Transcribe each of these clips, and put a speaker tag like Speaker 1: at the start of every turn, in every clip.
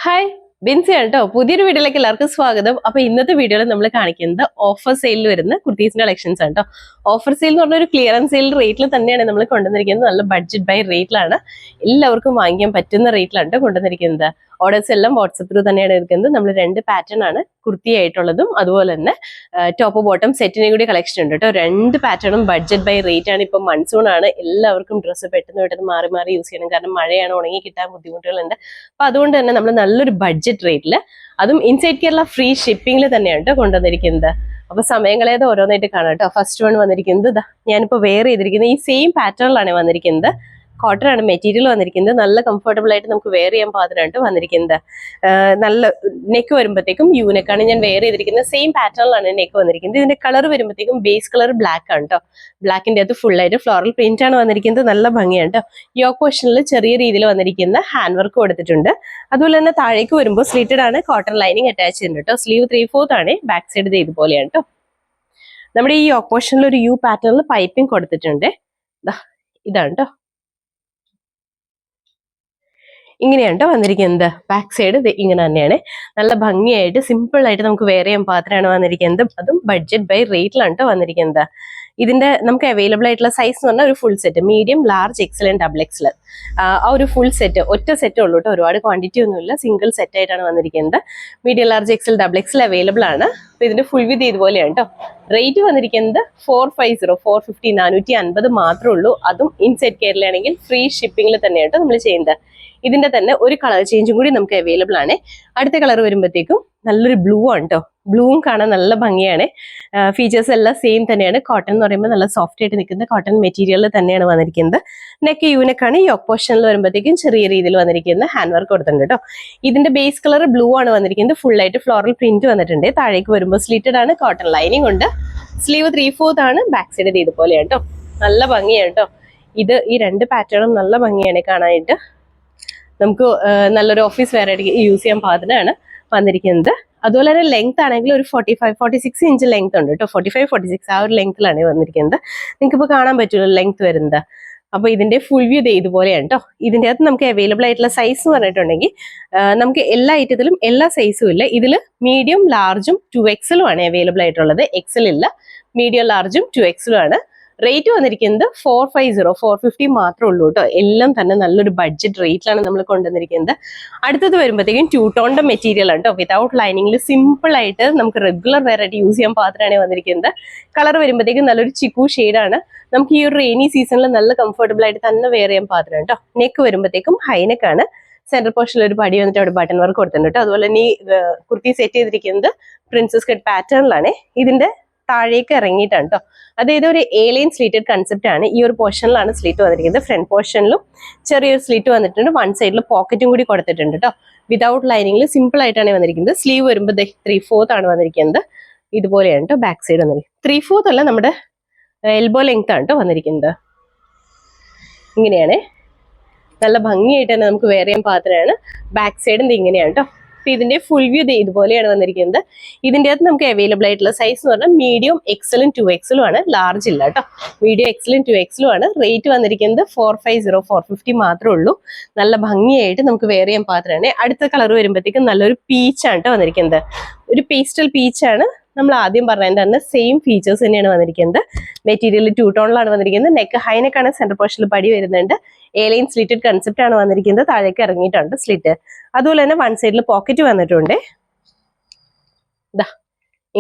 Speaker 1: Hi ബിൻസിയാണ് കേട്ടോ. പുതിയൊരു വീഡിയോയിലേക്ക് എല്ലാവർക്കും സ്വാഗതം. അപ്പൊ ഇന്നത്തെ വീഡിയോയിൽ നമ്മൾ കാണിക്കുന്നത് ഓഫർ സെയിലിൽ വരുന്ന കുർത്തീസിന്റെ കളക്ഷൻസ് ആണ് കേട്ടോ. ഓഫർ സെയിൽ എന്ന് പറഞ്ഞ ഒരു ക്ലിയറൻസ് സെയിൽ റേറ്റിൽ തന്നെയാണ് നമ്മൾ കൊണ്ടുവന്നിരിക്കുന്നത്. നല്ല ബഡ്ജറ്റ് ബൈ റേറ്റിലാണ്, എല്ലാവർക്കും വാങ്ങിക്കാൻ പറ്റുന്ന റേറ്റിലാണ് കേട്ടോ കൊണ്ടുവന്നിരിക്കുന്നത്. ഓർഡേഴ്സ് എല്ലാം വാട്സപ്പ് ത്രൂ തന്നെയാണ് എടുക്കുന്നത്. നമ്മൾ 2 പാറ്റേൺ ആണ് കുർത്തി ആയിട്ടുള്ളതും അതുപോലെ തന്നെ ടോപ്പ് ബോട്ടം സെറ്റിനെ കൂടി കളക്ഷൻ ഉണ്ട് കേട്ടോ. 2 പാറ്റേണും ബഡ്ജറ്റ് ബൈ റേറ്റ് ആണ്. ഇപ്പം മൺസൂൺ ആണ്, എല്ലാവർക്കും ഡ്രസ്സ് പെട്ടെന്ന് മാറി മാറി യൂസ് ചെയ്യണം. കാരണം മഴയാണ്, ഉണങ്ങി കിട്ടാൻ ബുദ്ധിമുട്ടുകളുണ്ട്. അപ്പൊ അതുകൊണ്ട് തന്നെ നമ്മൾ നല്ലൊരു ബഡ്ജറ്റ് റേറ്റിൽ, അതും ഇൻസൈഡ് കേരള ഫ്രീ ഷിപ്പിംഗിൽ തന്നെയാണ് കേട്ടോ കൊണ്ടുവന്നിരിക്കുന്നത്. അപ്പൊ സമയം കളയാതെ ഓരോന്നായിട്ട് കാണാം കേട്ടോ. ഫസ്റ്റ് വൺ വന്നിരിക്കുന്നത് ഞാനിപ്പോ വെയർ ചെയ്തിരിക്കുന്നത് ഈ സെയിം പാറ്റേണിലാണ് വന്നിരിക്കുന്നത്. കോട്ടൺ ആണ് മെറ്റീരിയൽ വന്നിരിക്കുന്നത്. നല്ല കംഫർട്ടബിൾ ആയിട്ട് നമുക്ക് വെയർ ചെയ്യാൻ പാകത്തിനായിട്ട് വന്നിരിക്കുന്നത്. നല്ല നെക്ക് വരുമ്പോഴത്തേക്കും യൂനെക്കാണ് ഞാൻ വെയർ ചെയ്തിരിക്കുന്നത്. സെയിം പാറ്റേണിലാണ് നെക്ക് വന്നിരിക്കുന്നത്. ഇതിന്റെ കളർ വരുമ്പോഴത്തേക്കും ബേസ് കളർ ബ്ലാക്ക് ആണ് കേട്ടോ. ബ്ലാക്കിന്റെ അകത്ത് ഫുൾ ആയിട്ട് ഫ്ലോറൽ പ്രിന്റ് ആണ് വന്നിരിക്കുന്നത്. നല്ല ഭംഗിയാണ് കേട്ടോ. യോക്ക് പോർഷനിൽ ചെറിയ രീതിയിൽ വന്നിരിക്കുന്ന ഹാൻഡ് വർക്ക് കൊടുത്തിട്ടുണ്ട്. അതുപോലെ തന്നെ താഴേക്ക് വരുമ്പോൾ സ്ലിറ്റഡ് ആണ്, കോട്ടൺ ലൈനിങ് അറ്റാച്ച് ചെയ്യുന്നുണ്ട് കേട്ടോ. സ്ലീവ് 3/4 ആണ്, ബാക്ക് സൈഡ് ഇതുപോലെയാണ് കേട്ടോ. നമ്മുടെ ഈ യോക്ക് പോർഷനിൽ ഒരു യു പാറ്റേണിൽ പൈപ്പിംഗ് കൊടുത്തിട്ടുണ്ട്. ഇതാണ് കേട്ടോ. ഇങ്ങനെയാണ് കേട്ടോ വന്നിരിക്കുന്നത്. ബാക്ക് സൈഡ് ഇങ്ങനെ തന്നെയാണ്. നല്ല ഭംഗിയായിട്ട് സിമ്പിൾ ആയിട്ട് നമുക്ക് വെയർ ചെയ്യാൻ പാത്രമാണ് വന്നിരിക്കുന്നത്. അതും ബഡ്ജറ്റ് ബൈ റേറ്റിലാണ് കേട്ടോ വന്നിരിക്കുന്നത്. ഇതിന്റെ നമുക്ക് അവൈലബിൾ ആയിട്ടുള്ള സൈസ് എന്ന് പറഞ്ഞാൽ ഒരു full set, medium, large, Excel and double XL. ആ ഒരു ഫുൾ സെറ്റ് ഒറ്റ സെറ്റ് ഉള്ളൂ കേട്ടോ. ഒരുപാട് ക്വാണ്ടിറ്റി ഒന്നുമില്ല, സിംഗിൾ സെറ്റ് ആയിട്ടാണ് വന്നിരിക്കുന്നത്. Medium, large, XL, double XL available ആണ്. അപ്പൊ ഇതിന്റെ ഫുൾ വിത്ത് ഇതുപോലെയാണ് കേട്ടോ. റേറ്റ് വന്നിരിക്കുന്നത് 450 450 450 മാത്രമേ ഉള്ളൂ. അതും ഇൻസൈഡ് കേരളയാണെങ്കിൽ ഫ്രീ ഷിപ്പിംഗിൽ തന്നെയാണ് കേട്ടോ നമ്മൾ ചെയ്യുന്നത്. ഇതിന്റെ തന്നെ ഒരു കളർ ചേഞ്ചും കൂടി നമുക്ക് അവൈലബിൾ ആണ്. അടുത്ത കളർ വരുമ്പോഴത്തേക്കും നല്ലൊരു ബ്ലൂ ആണ് കേട്ടോ. ബ്ലൂവും കാണാൻ നല്ല ഭംഗിയാണ്. ഫീച്ചേഴ്സ് എല്ലാം സെയിം തന്നെയാണ്. കോട്ടൺ എന്ന് പറയുമ്പോൾ നല്ല സോഫ്റ്റ് ആയിട്ട് നിൽക്കുന്ന കോട്ടൺ മെറ്റീരിയലിൽ തന്നെയാണ് വന്നിരിക്കുന്നത്. നെക്ക് യൂനെക്കാണ്. യോക്ക് പോർഷനിൽ വരുമ്പോഴത്തേക്കും ചെറിയ രീതിയിൽ വന്നിരിക്കുന്ന ഹാൻഡ് വർക്ക് കൊടുത്തിട്ടുണ്ട് കേട്ടോ. ഇതിന്റെ ബേസ് കളർ ബ്ലൂ ആണ് വന്നിരിക്കുന്നത്. ഫുൾ ആയിട്ട് ഫ്ലോറൽ പ്രിന്റ് വന്നിട്ടുണ്ട്. താഴേക്ക് വരുമ്പോൾ സ്ലിറ്റഡ് ആണ്, കോട്ടൺ ലൈനിങ് ഉണ്ട്. സ്ലീവ് 3/4 ആണ്, ബാക്ക് സൈഡ് ഇതുപോലെയാണ് കേട്ടോ. നല്ല ഭംഗിയാണ് കേട്ടോ. ഈ 2 പാറ്റേണും നല്ല ഭംഗിയാണ് കാണാനായിട്ട്. നമുക്ക് നല്ലൊരു ഓഫീസ് വെയർ ആയിട്ട് യൂസ് ചെയ്യാൻ പാകത്തിനാണ് വന്നിരിക്കുന്നത്. അതുപോലെ തന്നെ ലെങ്ത് ആണെങ്കിൽ ഒരു 45-46 ഇഞ്ച് ലെങ്ത് ഉണ്ട് കേട്ടോ. 45-46 ആ ഒരു ലെങ്ത്തിലാണ് വന്നിരിക്കുന്നത്. നിങ്ങൾക്ക് ഇപ്പോൾ കാണാൻ പറ്റുമല്ലോ ലെങ്ത് വരുന്നത്. അപ്പൊ ഇതിന്റെ ഫുൾ വ്യൂ ഇതുപോലെയാണ് കേട്ടോ. ഇതിന്റെ അകത്ത് നമുക്ക് അവൈലബിൾ ആയിട്ടുള്ള സൈസ് എന്ന് പറഞ്ഞിട്ടുണ്ടെങ്കിൽ നമുക്ക് എല്ലാ ഐറ്റത്തിലും എല്ലാ സൈസും ഇല്ല. ഇതിൽ മീഡിയം, ലാർജും 2XL ആണ് അവൈലബിൾ ആയിട്ടുള്ളത്. എക്സൽ ഇല്ല, മീഡിയം, ലാർജും 2XL ആണ്. റേറ്റ് വന്നിരിക്കുന്നത് 450 450 മാത്രമേ ഉള്ളൂ കേട്ടോ. എല്ലാം തന്നെ നല്ലൊരു ബഡ്ജറ്റ് റേറ്റിലാണ് നമ്മൾ കൊണ്ടുവന്നിരിക്കുന്നത്. അടുത്തത് വരുമ്പോഴത്തേക്കും 2 ടോണിന്റെ മെറ്റീരിയൽ ആണ് കേട്ടോ. വിതൗട്ട് ലൈനിങ്ങിൽ സിമ്പിൾ ആയിട്ട് നമുക്ക് റെഗുലർ വെയർ ആയിട്ട് യൂസ് ചെയ്യാൻ പാത്രമാണ് വന്നിരിക്കുന്നത്. കളർ വരുമ്പോഴത്തേക്കും നല്ലൊരു ചിക്കു ഷെയ്ഡാണ്. നമുക്ക് ഈ ഒരു റെയിനി സീസണിൽ നല്ല കംഫർട്ടബിൾ ആയിട്ട് തന്നെ വെയർ ചെയ്യാൻ പാത്രം കേട്ടോ. നെക്ക് വരുമ്പോഴത്തേക്കും ഹൈനെക്കാണ്. സെന്റർ പോർഷനിൽ ഒരു പടി വന്നിട്ട് അവിടെ ബട്ടൺ വർക്ക് കൊടുത്തിട്ടുണ്ട് കേട്ടോ. അതുപോലെ തന്നെ ഈ കുർത്തി സെറ്റ് ചെയ്തിരിക്കുന്നത് പ്രിൻസസ് കട്ട് പാറ്റേണിലാണ്. ഇതിന്റെ താഴേക്ക് ഇറങ്ങിയിട്ടാണ് കേട്ടോ. അതായത് ഒരു A-ലൈൻ സ്ലീറ്റഡ് കൺസെപ്റ്റ് ആണ്. ഈ ഒരു പോർഷനിലാണ് സ്ലീറ്റ് വന്നിരിക്കുന്നത്. ഫ്രണ്ട് പോർഷനിലും ചെറിയൊരു സ്ലീറ്റ് വന്നിട്ടുണ്ട്. വൺ സൈഡിൽ പോക്കറ്റും കൂടി കൊടുത്തിട്ടുണ്ട് കേട്ടോ. വിതൗട്ട് ലൈനിങ്ങിൽ സിമ്പിൾ ആയിട്ടാണ് വന്നിരിക്കുന്നത്. സ്ലീവ് വരുമ്പോൾ 3/4 ആണ് വന്നിരിക്കുന്നത്. ഇതുപോലെയാണ് കേട്ടോ ബാക്ക് സൈഡ് വന്നിരിക്കുന്നത്. 3/4 അല്ല, നമ്മുടെ എൽബോ ലെങ്ത് ആണ് കേട്ടോ വന്നിരിക്കുന്നത്. ഇങ്ങനെയാണ് നല്ല ഭംഗിയായിട്ട് തന്നെ നമുക്ക് വെയർ ചെയ്യാൻ പാത്രമാണ്. ബാക്ക് സൈഡ് ഇങ്ങനെയാണ് കേട്ടോ. ഇതിന്റെ ഫുൾ വ്യൂ ഇതുപോലെയാണ് വന്നിരിക്കുന്നത്. ഇതിന്റെ അകത്ത് നമുക്ക് അവൈലബിൾ ആയിട്ടുള്ള സൈസ് എന്ന് പറഞ്ഞാൽ മീഡിയം, എക്സലും 2XL ആണ്. ലാർജ് ഇല്ല കേട്ടോ. മീഡിയം, എക്സലും 2XL ആണ്. റേറ്റ് വന്നിരിക്കുന്നത് 450 450 മാത്രമേ ഉള്ളൂ. നല്ല ഭംഗിയായിട്ട് നമുക്ക് വെയർ ചെയ്യാൻ പാത്രമാണ്. അടുത്ത കളർ വരുമ്പോഴത്തേക്കും നല്ലൊരു പീച്ചാണ് കേട്ടോ വന്നിരിക്കുന്നത്. ഒരു പേസ്റ്റൽ പീച്ചാണ്. നമ്മൾ ആദ്യം പറഞ്ഞതിന്റെ തന്നെ സെയിം ഫീച്ചേഴ്സ് തന്നെയാണ് വന്നിരിക്കുന്നത്. മെറ്റീരിയൽ 2 ടോണിലാണ് വന്നിരിക്കുന്നത്. നെക്ക് ഹൈനെക്കാണ്. സെന്റർ പോർഷനിൽ പടി വരുന്നുണ്ട്. A-ലൈൻ സ്ലിറ്റഡ് കൺസെപ്റ്റ് ആണ് വന്നിരിക്കുന്നത്. താഴേക്ക് ഇറങ്ങിയിട്ടുണ്ട് സ്ലിറ്റ്. അതുപോലെ തന്നെ വൺ സൈഡിൽ പോക്കറ്റ് വന്നിട്ടുണ്ട്.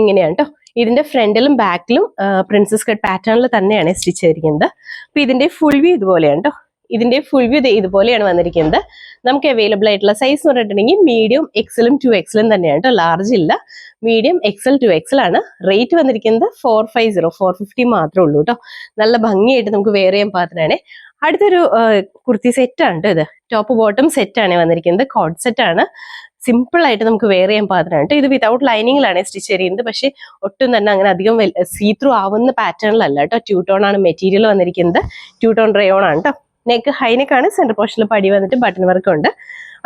Speaker 1: ഇങ്ങനെയാണ് കേട്ടോ. ഇതിന്റെ ഫ്രണ്ടിലും ബാക്കിലും പ്രിൻസസ് കട്ട് പാറ്റേണിൽ തന്നെയാണ് സ്റ്റിച്ച് ചെയ്തിരിക്കുന്നത്. അപ്പൊ ഇതിന്റെ ഫുൾ വ്യൂ ഇതുപോലെയാണ് കേട്ടോ. ഇതിന്റെ ഫുൾ വ്യൂ ഇതുപോലെയാണ് വന്നിരിക്കുന്നത്. നമുക്ക് അവൈലബിൾ ആയിട്ടുള്ള സൈസ് എന്ന് പറഞ്ഞിട്ടുണ്ടെങ്കിൽ മീഡിയം, എക്സലും 2XL തന്നെയാണ് കേട്ടോ. ലാർജ് ഇല്ല. മീഡിയം, എക്സൽ, 2XL ആണ്. റേറ്റ് വന്നിരിക്കുന്നത് 450 450 മാത്രമേ ഉള്ളൂ കേട്ടോ. നല്ല ഭംഗിയായിട്ട് നമുക്ക് വെയർ ചെയ്യാൻ പാത്രമാണ്. അടുത്തൊരു കുർത്തി സെറ്റാണ് കേട്ടോ. ഇത് ടോപ്പ് ബോട്ടം സെറ്റാണ് വന്നിരിക്കുന്നത്. കോഡ് സെറ്റാണ്. സിമ്പിൾ ആയിട്ട് നമുക്ക് വെയർ ചെയ്യാൻ പാത്രമാണ് കേട്ടോ. ഇത് വിതൗട്ട് ലൈനിങ്ങിലാണ് സ്റ്റിച്ച് ചെയ്യുന്നത്. പക്ഷെ ഒട്ടും തന്നെ അങ്ങനെ അധികം സീ ത്രൂ ആവുന്ന പാറ്റേണിലല്ല കേട്ടോ. 2 ടോൺ ആണ് മെറ്റീരിയൽ വന്നിരിക്കുന്നത്. 2 ടോൺ റയോൺ ആണ് കേട്ടോ. നെക്ക് ഹൈനെക്കാണ്. സെന്റർ പോർഷനിൽ പടി വന്നിട്ട് ബട്ടൺ വർക്ക് ഉണ്ട്.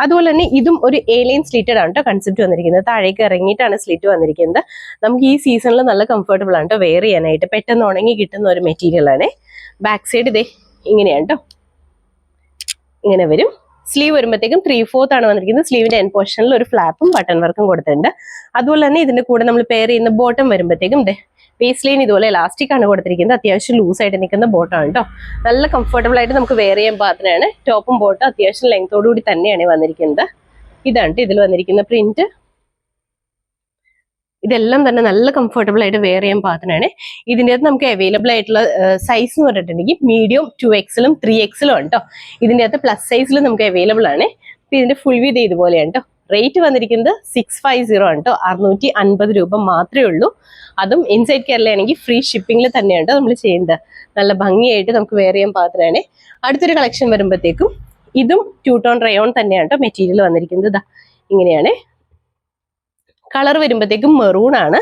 Speaker 1: അതുപോലെ തന്നെ ഇതും ഒരു A-ലൈൻ സ്ലീറ്റഡ് ആണ് കേട്ടോ കൺസെപ്റ്റ് വന്നിരിക്കുന്നത്. താഴേക്ക് ഇറങ്ങിയിട്ടാണ് സ്ലീറ്റ് വന്നിരിക്കുന്നത്. നമുക്ക് ഈ സീസണിൽ നല്ല കംഫർട്ടബിൾ ആണ് കേട്ടോ വെയർ ചെയ്യാനായിട്ട്. പെട്ടെന്ന് ഉണങ്ങി കിട്ടുന്ന ഒരു മെറ്റീരിയൽ ആണ്. ബാക്ക് സൈഡ് ഇങ്ങനെയാണ് കേട്ടോ. ഇങ്ങനെ വരും. സ്ലീവ് വരുമ്പോഴത്തേക്കും 3/4 ആണ് വന്നിരിക്കുന്നത്. സ്ലീവിന്റെ എൻ പോർഷനിൽ ഒരു ഫ്ലാപ്പും ബട്ടൺ വർക്കും കൊടുത്തിട്ടുണ്ട്. അതുപോലെ തന്നെ ഇതിന്റെ കൂടെ നമ്മൾ പെയർ ചെയ്യുന്ന ബോട്ടം വരുമ്പോഴത്തേക്കും വേസ്റ്റ് ലൈൻ ഇതുപോലെ ഇലാസ്റ്റിക് ആണ് കൊടുത്തിരിക്കുന്നത്. അത്യാവശ്യം ലൂസ് ആയിട്ട് നിൽക്കുന്ന ബോട്ടം ആണ് കേട്ടോ. നല്ല കംഫർട്ടബിൾ ആയിട്ട് നമുക്ക് വെയർ ചെയ്യാൻ പാകത്തിനാണ്. ടോപ്പും ബോട്ടം അത്യാവശ്യം ലെങ്തോടുകൂടി തന്നെയാണ് വന്നിരിക്കുന്നത്. ഇതാണ് ഇതിൽ വന്നിരിക്കുന്ന പ്രിന്റ്. ഇതെല്ലാം തന്നെ നല്ല കംഫർട്ടബിൾ ആയിട്ട് വെയർ ചെയ്യാൻ പാകത്തിനാണ്. ഇതിൻ്റെ അകത്ത് നമുക്ക് അവൈലബിൾ ആയിട്ടുള്ള സൈസ് എന്ന് പറഞ്ഞിട്ടുണ്ടെങ്കിൽ മീഡിയം 2XL 3XL ആണ് കേട്ടോ. ഇതിൻ്റെ അകത്ത് പ്ലസ് സൈസിൽ നമുക്ക് അവൈലബിൾ ആണ്. ഇതിന്റെ ഫുൾ വീതി ഇതുപോലെയാണ് കേട്ടോ. റേറ്റ് വന്നിരിക്കുന്നത് 650 ആണ് കേട്ടോ. 650 രൂപ മാത്രമേ ഉള്ളൂ. അതും ഇൻസൈഡ് കേരളയാണെങ്കിൽ ഫ്രീ ഷിപ്പിംഗിൽ തന്നെയാണ് നമ്മൾ ചെയ്യുന്നത്. നല്ല ഭംഗിയായിട്ട് നമുക്ക് വെയർ ചെയ്യാൻ പാകത്തിനാണ്. അടുത്തൊരു കളക്ഷൻ വരുമ്പോഴത്തേക്കും ഇതും 2 ടോൺ റയോൺ തന്നെയാണ് കേട്ടോ മെറ്റീരിയൽ വന്നിരിക്കുന്നത്. ഇങ്ങനെയാണ് കളർ വരുമ്പോഴത്തേക്കും മെറൂൺ ആണ്.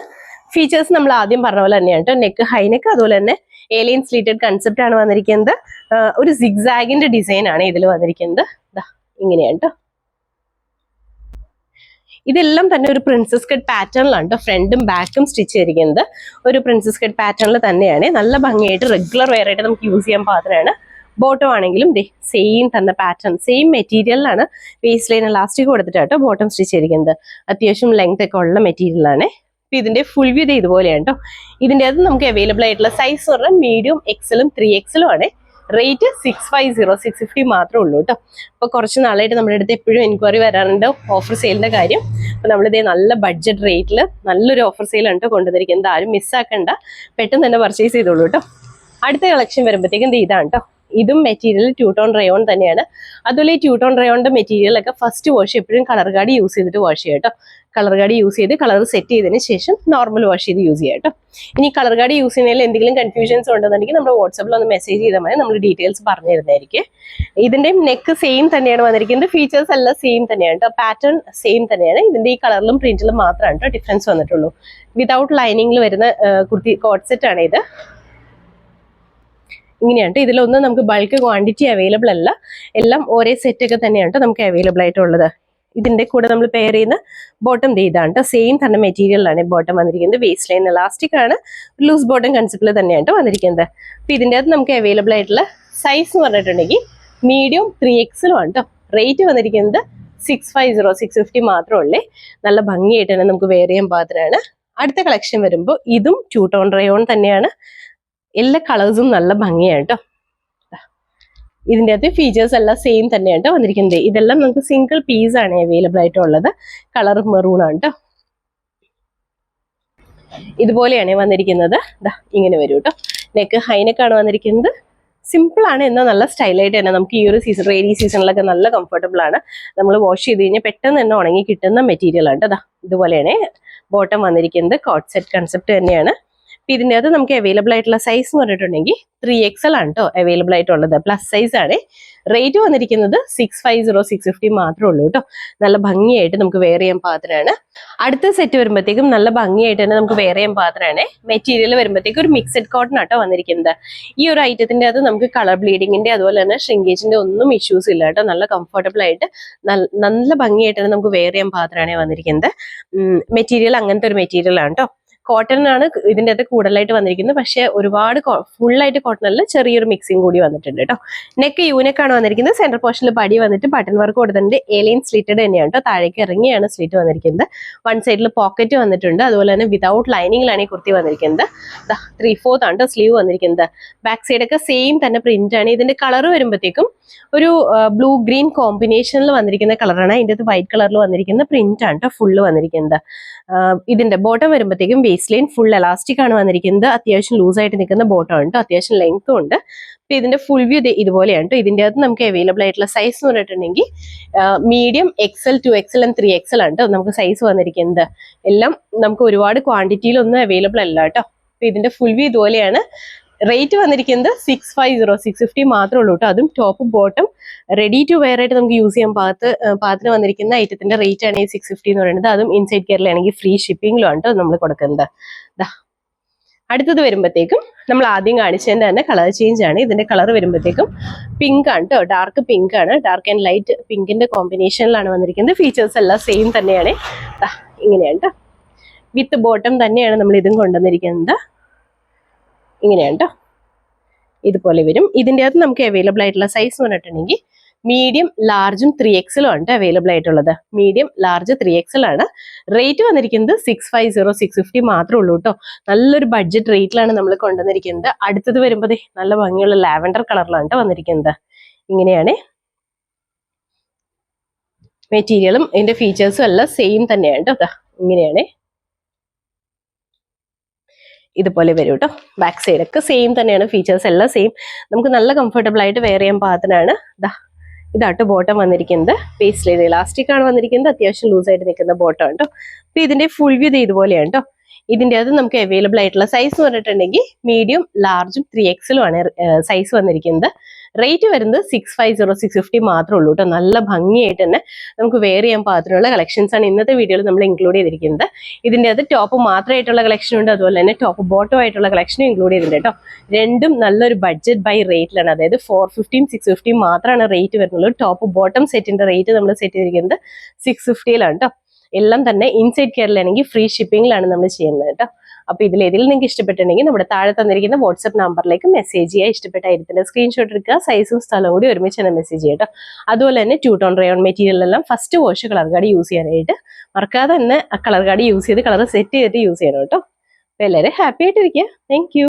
Speaker 1: ഫീച്ചേഴ്സ് നമ്മൾ ആദ്യം പറഞ്ഞ പോലെ തന്നെയാണ് കേട്ടോ. നെക്ക് ഹൈനെക്ക്, അതുപോലെ തന്നെ ഏലിയൻ സ്ലീറ്റഡ് കൺസെപ്റ്റ് ആണ് വന്നിരിക്കുന്നത്. ഒരു സിഗ്സാഗിന്റെ ഡിസൈൻ ആണ് ഇതിൽ വന്നിരിക്കുന്നത്. ഇങ്ങനെയാണ് കേട്ടോ. ഇതെല്ലാം തന്നെ ഒരു പ്രിൻസസ് കട്ട് പാറ്റേണിലാണ് കേട്ടോ ഫ്രണ്ടും ബാക്കും സ്റ്റിച്ച് ചെയ്തിരിക്കുന്നത്. ഒരു പ്രിൻസസ് കട്ട് പാറ്റേണിൽ തന്നെയാണ്. നല്ല ഭംഗിയായിട്ട് റെഗുലർ വെയർ ആയിട്ട് നമുക്ക് യൂസ് ചെയ്യാൻ പാകത്തിനാണ്. ബോട്ടം ആണെങ്കിലും സെയിം തന്നെ പാറ്റേൺ, സെയിം മെറ്റീരിയലിലാണ് വേസ്റ്റ് ലൈൻ ഇലാസ്റ്റിക് കൊടുത്തിട്ടാട്ടോ ബോട്ടം സ്റ്റിച്ച് ചെയ്തിരിക്കുന്നത്. അത്യാവശ്യം ലെങ്ത് ഒക്കെ ഉള്ള മെറ്റീരിയലാണ്. ഇപ്പൊ ഇതിന്റെ ഫുൾ വ്യൂ ഇതുപോലെയാണ് കേട്ടോ. ഇതിന്റെ അത് നമുക്ക് അവൈലബിൾ ആയിട്ടുള്ള സൈസ് പറഞ്ഞാൽ മീഡിയം XL 3XL ആണ്. റേറ്റ് 650 650 മാത്രമേ ഉള്ളൂ കേട്ടോ. അപ്പൊ കുറച്ച് നാളായിട്ട് നമ്മുടെ അടുത്ത് എപ്പോഴും എൻക്വയറി വരാറുണ്ട് ഓഫർ സെയിലിന്റെ കാര്യം. അപ്പൊ നമ്മളിതേ നല്ല ബഡ്ജറ്റ് റേറ്റിൽ നല്ലൊരു ഓഫർ സെയിലാണ് കേട്ടോ കൊണ്ടുവന്നിരിക്കുന്നത്. ആരും മിസ്സാക്കണ്ട, പെട്ടെന്ന് തന്നെ പർച്ചേസ് ചെയ്തോളൂ കേട്ടോ. അടുത്ത കളക്ഷൻ വരുമ്പോഴത്തേക്കും ഇതാണ് കേട്ടോ. ഇതും മെറ്റീരിയൽ 2 ടോൺ റയോൺ തന്നെയാണ്. അതുപോലെ ഈ 2 ടോൺ റയോണിന്റെ മെറ്റീരിയലൊക്കെ ഫസ്റ്റ് വാഷ് എപ്പോഴും കളർ ഗാർഡ് യൂസ് ചെയ്തിട്ട് വാഷ് ചെയ്യാം കേട്ടോ. കളർ ഗാർഡ് യൂസ് ചെയ്ത് കളർ സെറ്റ് ചെയ്തതിന് ശേഷം നോർമൽ വാഷ് ചെയ്ത് യൂസ് ചെയ്യാം കേട്ടോ. ഇനി കളർ ഗാർഡ് യൂസ് ചെയ്യുന്നതിൽ എന്തെങ്കിലും കൺഫ്യൂഷൻസ് ഉണ്ടെന്നുണ്ടെങ്കിൽ നമ്മുടെ വാട്സാപ്പിൽ ഒന്ന് മെസ്സേജ് ചെയ്താൽ മതി, നമ്മൾ ഡീറ്റെയിൽസ് പറഞ്ഞു തരുന്നതായിരിക്കും. ഇതിന്റെ നെക്ക് സെയിം തന്നെയാണ് വന്നിരിക്കുന്നത്. ഫീച്ചേഴ്സ് എല്ലാം സെയിം തന്നെയാണ് കേട്ടോ. പാറ്റേൺ സെയിം തന്നെയാണ്. ഇതിന്റെ ഈ കളറിലും പ്രിന്റിലും മാത്രമാണ് കേട്ടോ ഡിഫറൻസ് വന്നിട്ടുള്ളൂ. വിതൗട്ട് ലൈനിങ്ങിൽ വരുന്ന കുർത്തി കോട്ട് സെറ്റ് ആണ് ഇത്. ഇങ്ങനെയാണ്. ഇതിലൊന്നും നമുക്ക് ബൾക്ക് ക്വാണ്ടിറ്റി അവൈലബിൾ അല്ല. എല്ലാം ഒരേ സെറ്റ് ഒക്കെ തന്നെയാണ് നമുക്ക് അവൈലബിൾ ആയിട്ടുള്ളത്. ഇതിന്റെ കൂടെ നമ്മൾ പെയർ ചെയ്യുന്ന ബോട്ടം ഇതാണ്. സെയിം തന്നെ മെറ്റീരിയലാണ് ബോട്ടം വന്നിരിക്കുന്നത്. വേസ്റ്റ് ലൈൻ ഇലാസ്റ്റിക് ആണ്. ലൂസ് ബോട്ടം കൺസെപ്റ്റിൽ തന്നെയാണ് വന്നിരിക്കുന്നത്. അപ്പൊ ഇതിൻ്റെ അകത്ത് നമുക്ക് അവൈലബിൾ ആയിട്ടുള്ള സൈസ് എന്ന് പറഞ്ഞിട്ടുണ്ടെങ്കിൽ മീഡിയം 3XL ആണ് കേട്ടോ. റേറ്റ് വന്നിരിക്കുന്നത് 650 650 മാത്രമേ ഉള്ളേ. നല്ല ഭംഗിയായിട്ട് തന്നെ നമുക്ക് വെയർ ചെയ്യാൻ പാകത്തിനാണ്. അടുത്ത കളക്ഷൻ വരുമ്പോൾ ഇതും 2 ടോൺ റയോൺ തന്നെയാണ്. എല്ലാ കളേഴ്സും നല്ല ഭംഗിയാണ് കേട്ടോ. ഇതിൻ്റെ അകത്ത് ഫീച്ചേഴ്സ് എല്ലാം സെയിം തന്നെയാണ് കേട്ടോ വന്നിരിക്കുന്നത്. ഇതെല്ലാം നമുക്ക് സിംഗിൾ പീസ് ആണ് അവൈലബിൾ ആയിട്ടുള്ളത്. കളർ മെറൂൺ ആണ് കേട്ടോ. ഇതുപോലെയാണ് വന്നിരിക്കുന്നത്. ഇങ്ങനെ വരും കേട്ടോ. നെക്ക് ഹൈനെക്കാണ് വന്നിരിക്കുന്നത്. സിമ്പിൾ ആണ്, എന്നാൽ നല്ല സ്റ്റൈലായിട്ട് തന്നെ നമുക്ക് ഈ ഒരു സീസൺ, റെയിനി സീസണിലൊക്കെ നല്ല കംഫർട്ടബിൾ ആണ്. നമ്മൾ വാഷ് ചെയ്ത് കഴിഞ്ഞാൽ പെട്ടെന്ന് തന്നെ ഉണങ്ങി കിട്ടുന്ന മെറ്റീരിയൽ ആണ് കേട്ടോ. ഇതുപോലെയാണ് ബോട്ടം വന്നിരിക്കുന്നത്. കോട്ട് സെറ്റ് കൺസെപ്റ്റ് തന്നെയാണ്. ഇതിൻ്റെ അത് നമുക്ക് അവൈലബിൾ ആയിട്ടുള്ള സൈസ് എന്ന് പറഞ്ഞിട്ടുണ്ടെങ്കിൽ 3XL ആണ് കേട്ടോ അവൈലബിൾ ആയിട്ടുള്ളത്. പ്ലസ് സൈസ് ആണ്. റേറ്റ് വന്നിരിക്കുന്നത് 650 650 മാത്രമേ ഉള്ളൂ കേട്ടോ. നല്ല ഭംഗിയായിട്ട് നമുക്ക് വെയർ ചെയ്യാൻ പാകത്തിനാണ്. അടുത്ത സെറ്റ് വരുമ്പോഴത്തേക്കും നല്ല ഭംഗിയായിട്ട് തന്നെ നമുക്ക് വെയർ ചെയ്യാൻ പാകത്തിനാണ്. മെറ്റീരിയൽ വരുമ്പോഴത്തേക്കും ഒരു മിക്സഡ് കോട്ടൺ ആട്ടോ വന്നിരിക്കുന്നത്. ഈ ഒരു ഐറ്റത്തിന്റെ അത് നമുക്ക് കളർ ബ്ലീഡിങ്ങിന്റെ അതുപോലെ തന്നെ ഷ്രിങ്കേജിന്റെ ഒന്നും ഇഷ്യൂസ് ഇല്ല കേട്ടോ. നല്ല കംഫർട്ടബിൾ ആയിട്ട് നല്ല ഭംഗിയായിട്ട് തന്നെ നമുക്ക് വെയർ ചെയ്യാൻ പാകത്തിനാണ് വന്നിരിക്കുന്നത്. മെറ്റീരിയൽ അങ്ങനത്തെ ഒരു മെറ്റീരിയൽ ആണ് കേട്ടോ. കോട്ടൺ ആണ് ഇതിൻ്റെ അകത്ത് കൂടുതലായിട്ട് വന്നിരിക്കുന്നത്. പക്ഷെ ഒരുപാട് ഫുള്ളായിട്ട് കോട്ടൺ അല്ല, ചെറിയൊരു മിക്സിങ് കൂടി വന്നിട്ടുണ്ട് കേട്ടോ. നെക്ക് യൂനെക്കാണ് വന്നിരിക്കുന്നത്. സെന്റർ പോർഷനിൽ പടി വന്നിട്ട് ബട്ടൺ വർക്ക് കൊടുത്തിട്ടുണ്ട്. ഏലിയൻ സ്ലിറ്റഡ് തന്നെയാണ് കേട്ടോ. താഴേക്ക് ഇറങ്ങിയാണ് സ്ലിറ്റ് വന്നിരിക്കുന്നത്. വൺ സൈഡിൽ പോക്കറ്റ് വന്നിട്ടുണ്ട്. അതുപോലെ തന്നെ വിതൗട്ട് ലൈനിങ്ങിലാണ് ഈ കുർത്തി വന്നിരിക്കുന്നത്. 3/4 ആണ് കേട്ടോ സ്ലീവ് വന്നിരിക്കുന്നത്. ബാക്ക് സൈഡൊക്കെ സെയിം തന്നെ പ്രിന്റ് ആണ്. ഇതിന്റെ കളർ വരുമ്പോഴത്തേക്കും ഒരു ബ്ലൂ ഗ്രീൻ കോമ്പിനേഷനിൽ വന്നിരിക്കുന്ന കളറാണ്. അതിൻ്റെ അകത്ത് വൈറ്റ് കളറിൽ വന്നിരിക്കുന്ന പ്രിന്റ് ആണ് കേട്ടോ ഫുള്ള് വന്നിരിക്കുന്നത്. ഇതിന്റെ ബോട്ടം വരുമ്പോഴത്തേക്കും വേസ്റ്റ് ലൈൻ ഫുൾ എലാസ്റ്റിക് ആണ് വന്നിരിക്കുന്നത്. അത്യാവശ്യം ലൂസായിട്ട് നിൽക്കുന്ന ബോട്ടം ആണ് കേട്ടോ. അത്യാവശ്യം ലെങ്ത്തും ഉണ്ട്. അപ്പൊ ഇതിന്റെ ഫുൾ വ്യൂ ഇതുപോലെയാണ് കേട്ടോ. ഇതിന്റെ അകത്ത് നമുക്ക് അവൈലബിൾ ആയിട്ടുള്ള സൈസ് എന്ന് പറഞ്ഞിട്ടുണ്ടെങ്കിൽ മീഡിയം XL 2XL 3XL ആണ് കേട്ടോ നമുക്ക് സൈസ് വന്നിരിക്കുന്നത്. എല്ലാം നമുക്ക് ഒരുപാട് ക്വാണ്ടിറ്റിയിലൊന്നും അവൈലബിൾ അല്ല കേട്ടോ. അപ്പൊ ഇതിന്റെ ഫുൾ വ്യൂ ഇതുപോലെയാണ്. റേറ്റ് വന്നിരിക്കുന്നത് 650 650 മാത്രമേ ഉള്ളൂ കേട്ടോ. അതും top bottom ready to wear ആയിട്ട് നമുക്ക് യൂസ് ചെയ്യാൻ പാകത്തിന് വന്നിരിക്കുന്ന ഐറ്റത്തിന്റെ റേറ്റ് ആണ് 650 എന്ന് പറയുന്നത്. അതും ഇൻസൈഡ് കേരള ആണെങ്കിൽ ഫ്രീ ഷിപ്പിംഗിലും ആണ് നമ്മൾ കൊടുക്കുന്നത്. അടുത്തത് വരുമ്പോഴത്തേക്കും നമ്മൾ ആദ്യം കാണിച്ചതിന്റെ തന്നെ കളർ ചേഞ്ച് ആണ്. ഇതിന്റെ കളർ വരുമ്പോഴത്തേക്കും പിങ്ക് ആണ് കേട്ടോ. ഡാർക്ക് പിങ്ക് ആണ്. ഡാർക്ക് ആൻഡ് ലൈറ്റ് പിങ്കിന്റെ കോമ്പിനേഷനിലാണ് വന്നിരിക്കുന്നത്. ഫീച്ചേഴ്സ് എല്ലാം സെയിം തന്നെയാണ്. ഇങ്ങനെയാണ് കേട്ടോ. വിത്ത് ബോട്ടം തന്നെയാണ് നമ്മൾ ഇതും കൊണ്ടുവന്നിരിക്കുന്നത്. ഇങ്ങനെയാണ് കേട്ടോ. ഇതുപോലെ വരും. ഇതിൻ്റെ അകത്ത് നമുക്ക് അവൈലബിൾ ആയിട്ടുള്ള സൈസ് എന്ന് പറഞ്ഞിട്ടുണ്ടെങ്കിൽ മീഡിയം ലാർജും 3XL ആണ് അവൈലബിൾ ആയിട്ടുള്ളത്. മീഡിയം ലാർജ് 3XL ആണ്. റേറ്റ് വന്നിരിക്കുന്നത് 650 650 മാത്രമേ ഉള്ളൂ കേട്ടോ. നല്ലൊരു ബഡ്ജറ്റ് റേറ്റിലാണ് നമ്മൾ കൊണ്ടുവന്നിരിക്കുന്നത്. അടുത്തത് വരുമ്പോൾ നല്ല ഭംഗിയുള്ള ലാവൻഡർ കളറിലാണ് കേട്ടോ വന്നിരിക്കുന്നത്. ഇങ്ങനെയാണ് മെറ്റീരിയലും ഇതിന്റെ ഫീച്ചേഴ്സും എല്ലാം സെയിം തന്നെയാണ് കേട്ടോ. ഇങ്ങനെയാണ് ഇതുപോലെ വരും കേട്ടോ. ബാക്ക് സൈഡ് ഒക്കെ സെയിം തന്നെയാണ്, ഫീച്ചേഴ്സ് എല്ലാം സെയിം. നമുക്ക് നല്ല കംഫർട്ടബിൾ ആയിട്ട് വെയർ ചെയ്യാൻ പാകത്തിനാണ്. ഇതാട്ടോ ബോട്ടം വന്നിരിക്കുന്നത്. പേസ്റ്റ് ചെയ്ത് ഇലാസ്റ്റിക് ആണ് വന്നിരിക്കുന്നത്. അത്യാവശ്യം ലൂസ് ആയിട്ട് നിൽക്കുന്ന ബോട്ടം കേട്ടോ. അപ്പൊ ഇതിന്റെ ഫുൾ വ്യൂ ഇതുപോലെയാണ് കേട്ടോ. ഇതിന്റെ അത് നമുക്ക് അവൈലബിൾ ആയിട്ടുള്ള സൈസ് എന്ന് പറഞ്ഞിട്ടുണ്ടെങ്കിൽ മീഡിയം ലാർജും 3XL ആണ് സൈസ് വന്നിരിക്കുന്നത്. റേറ്റ് വരുന്നത് 650 650 മാത്രമേ ഉള്ളൂ കേട്ടോ. നല്ല ഭംഗിയായിട്ട് തന്നെ നമുക്ക് വെയർ ചെയ്യാൻ പാകത്തിനുള്ള കളക്ഷൻസ് ആണ് ഇന്നത്തെ വീഡിയോയിൽ നമ്മൾ ഇൻക്ലൂഡ് ചെയ്തിരിക്കുന്നത്. ഇതിന്റെ അത് ടോപ്പ് മാത്രമായിട്ടുള്ള കളക്ഷൻ ഉണ്ട്, അതുപോലെ തന്നെ ടോപ്പ് ബോട്ടം ആയിട്ടുള്ള കളക്ഷനും ഇൻക്ലൂഡ് ചെയ്തിട്ടുണ്ട് കേട്ടോ. രണ്ടും നല്ലൊരു ബഡ്ജറ്റ് ബൈ റേറ്റിലാണ്. അതായത് 450 650 മാത്രമാണ് റേറ്റ് വരുന്നുള്ളൂ. ടോപ്പ് ബോട്ടം സെറ്റിന്റെ റേറ്റ് നമ്മൾ സെറ്റ് ചെയ്തിരിക്കുന്നത് 650ലാണ് കേട്ടോ. എല്ലാം തന്നെ ഇൻസൈഡ് കേരളയാണെങ്കിൽ ഫ്രീ ഷിപ്പിംഗിലാണ് നമ്മൾ ചെയ്യുന്നത് കേട്ടോ. അപ്പൊ ഇതിൽ ഏതെങ്കിലും നിങ്ങൾക്ക് ഇഷ്ടപ്പെട്ടിട്ടുണ്ടെങ്കിൽ നമ്മുടെ താഴെ തന്നിരിക്കുന്ന വാട്സ്ആപ്പ് നമ്പറിലേക്ക് മെസ്സേജ് ചെയ്യുക. ഇഷ്ടപ്പെട്ട ഐറ്റത്തിന്റെ സ്ക്രീൻഷോട്ട് എടുക്കുക, സൈസും സ്ഥലവും കൂടി ഒരുമിച്ച് തന്നെ മെസ്സേജ് ചെയ്യുക കേട്ടോ. അതുപോലെ തന്നെ 2 ടോൺ റയോൺ മെറ്റീരിയൽ എല്ലാം first wash colour card use ചെയ്യാനായിട്ട് മറക്കാതെ തന്നെ ആ കളർ കാർഡ് യൂസ് ചെയ്ത് കളർ സെറ്റ് ചെയ്തിട്ട് യൂസ് ചെയ്യണം കേട്ടോ. അപ്പൊ എല്ലാവരും ഹാപ്പി ആയിട്ടിരിക്കുക. Thank you.